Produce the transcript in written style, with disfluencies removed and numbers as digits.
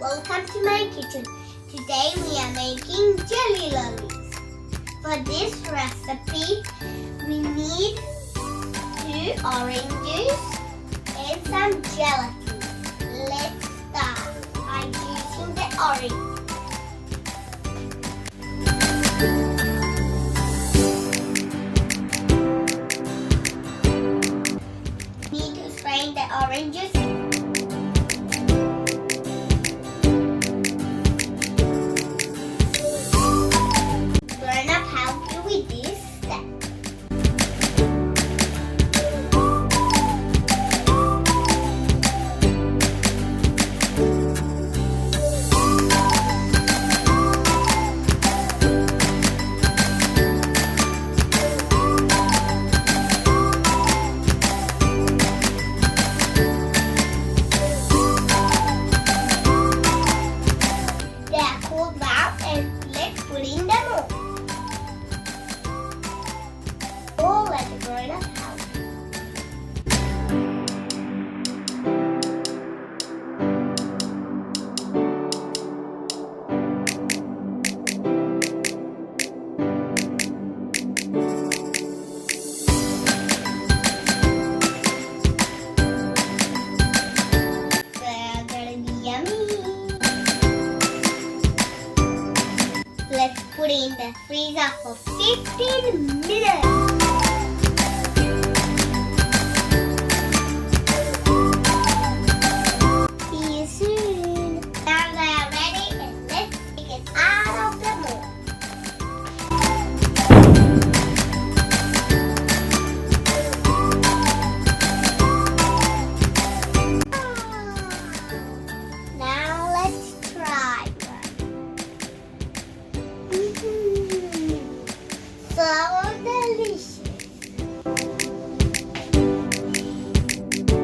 welcome to my kitchen. Today we are making jelly lollies. For this recipe, we need 2 oranges and some gelatin. Let's start by using the orange. Need to strain the oranges. Let's put it in the freezer for 15 minutes. See you soon. Now they are ready and let's take it out of the mold. Now let's try. So